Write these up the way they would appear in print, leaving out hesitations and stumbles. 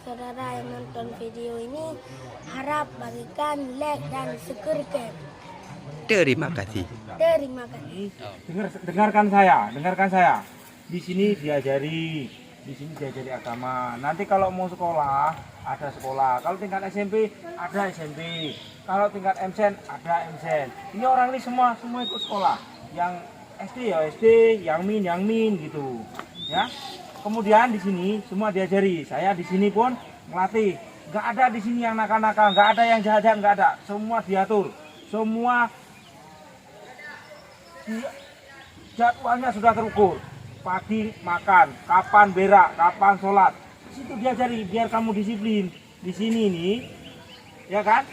saudara yang nonton video ini, harap berikan like dan subscribe. Terima kasih. Terima kasih. Dengarkan saya. Di sini diajari agama. Nanti kalau mau sekolah, ada sekolah. Kalau tingkat SMP, ada SMP. Kalau tingkat MSen, ada MSen. Ini orang ini semua ikut sekolah. Yang SD ya SD, yang min gitu. Ya. Kemudian di sini semua diajari. Saya di sini pun melatih. Nggak ada di sini yang nakal-nakal, nggak ada yang jahat-jahat, nggak ada. Semua diatur. Semua jadwalnya sudah terukur. Pagi makan, kapan berak, kapan sholat. Di situ diajari biar kamu disiplin. Di sini nih, ya kan?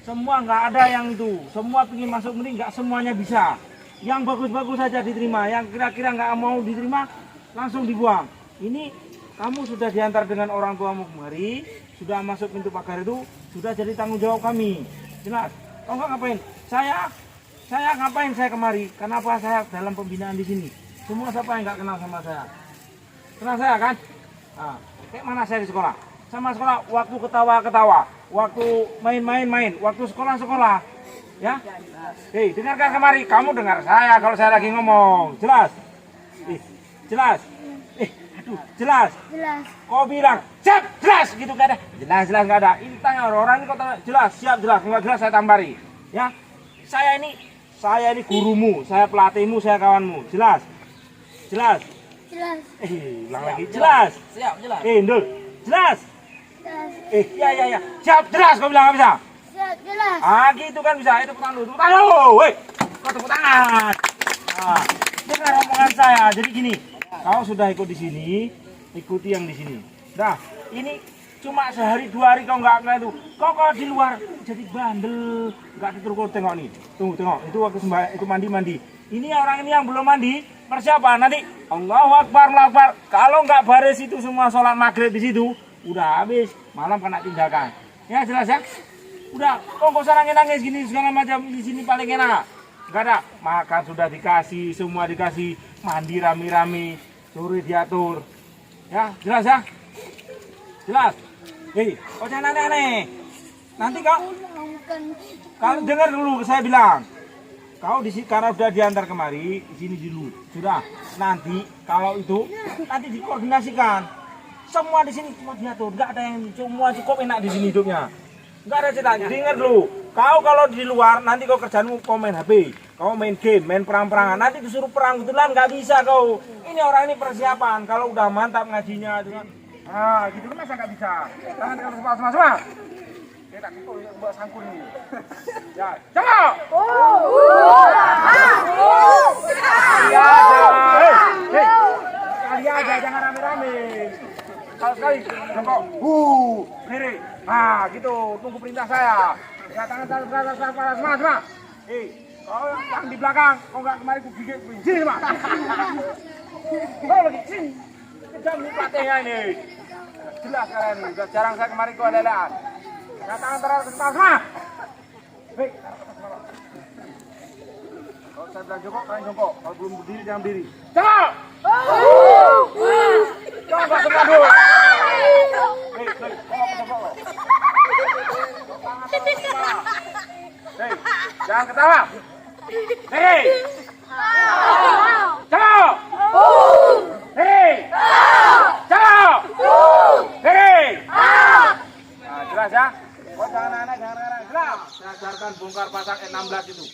Semua nggak ada yang itu. Semua ingin masuk ini, nggak semuanya bisa. Yang bagus-bagus saja diterima. Yang kira-kira nggak mau diterima, langsung dibuang. Ini kamu sudah diantar dengan orang tuamu kemari, sudah masuk pintu pagar itu, sudah jadi tanggung jawab kami. Jelas? Kau nggak ngapain? Saya ngapain saya kemari? Kenapa saya dalam pembinaan di sini? Semua siapa yang nggak kenal sama saya? Kenal saya kan? Nah, kayak mana saya di sekolah? Sama sekolah, waktu ketawa-ketawa, waktu main-main, waktu sekolah-sekolah. Ya? Hei, dengarkan kemari. Kamu dengar saya kalau saya lagi ngomong. Jelas? Jelas? Jelas? Jelas. Kau bilang, siap, jelas, gitu gak ada. Jelas, nggak ada. Ini tanya orang ini kau tanya, jelas, siap, jelas, nggak jelas saya tambari. Ya, saya ini gurumu, saya pelatihmu, saya kawanmu. Jelas? Jelas. Ulang lagi, jelas. Siap, jelas. Ndul, jelas. Jelas. Iya. Siap, jelas, kau bilang nggak bisa. Siap, jelas. Gitu kan bisa. Itu tepuk tangan lu. Woi, kau tepuk tangan. Nah, dengar omongan saya. Jadi gini, kau sudah ikut di sini, ikuti yang di sini. Nah, ini cuma sehari 2 hari kau nggak itu. Kau kalau di luar jadi bandel, nggak diterukur. Tengok nih, tengok. Itu waktu itu mandi. Ini orang ini yang belum mandi, persiapan nanti. Allahu Akbar. Kalau nggak baris itu semua sholat maghrib di situ, udah habis. Malam kena tindakan. Ya jelas ya. Udah, kok nggak usah nangis gini segala macam di sini paling enak. Nggak ada. Makan sudah dikasih, semua dikasih. Mandi rame-rame, sore diatur. Ya, jelas ya? Jelas? Hei, kok jangan aneh-aneh. Nanti kalau dengar dulu saya bilang. Kau di sini karena sudah diantar kemari, di sini dulu. Sudah. Nanti kalau itu nanti dikoordinasikan. Semua di sini semua diatur. Enggak ada yang semua cukup enak di sini hidupnya. Enggak ada cerita. Dengar dulu. Kau kalau di luar nanti kau kerjaanmu kau main HP, kau main game, main perang-perangan. Nanti disuruh perang betulan nggak bisa kau. Ini orang ini persiapan. Kalau udah mantap ngajinya itu kan. Gitu kan masa nggak bisa. Tangan kalau semua. Kita buat sangkur ini. Ya, cengok. Kali aja jangan rame-rame. Kalau sekali cengok. Kiri. Gitu. Tunggu perintah saya. Ya, tangan semua. Kau yang di belakang, kau nggak kemari ku gigit sini, Pak. Kau lagi sini. Kejam nih pelatihnya ini. Jelas kalian ini. Udah jarang saya kemari ku ada-adaan. Ya, tangan terhadap semua. Baik. Kalau saya bilang jongkok, kalian jongkok. Kalau belum berdiri, jangan berdiri. Jongkok! Jongkok semua dulu. Jongkok. Hei, jangan ketawa. Hei. Jongkok. Hei. Jongkok. Hei. Nah, jelas ya. Kau jangan aneh. Jelas. Saya ajarkan bongkar pasang E16 itu.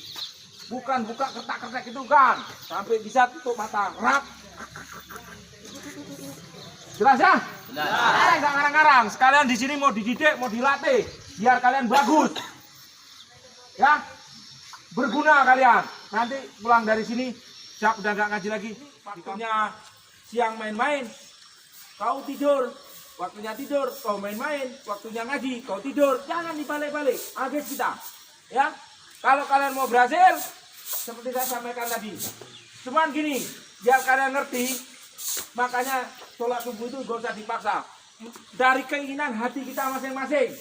Bukan buka kertak-kertak itu kan. Sampai bisa tutup mata. Rap. Jelas ya? Jelas. Enggak ngarang-ngarang. Sekalian di sini mau dididik, mau dilatih. Biar kalian bagus. Ya. Berguna kalian. Nanti pulang dari sini siap udah enggak ngaji lagi. Waktunya siang main-main. Kau tidur. Waktunya tidur, kau main-main. Waktunya ngaji, kau tidur. Jangan dibalik-balik. Habis kita. Ya. Kalau kalian mau berhasil, seperti saya sampaikan tadi. Cuman gini, biar kalian ngerti, makanya sholat subuh itu gak usah dipaksa. Dari keinginan hati kita masing-masing.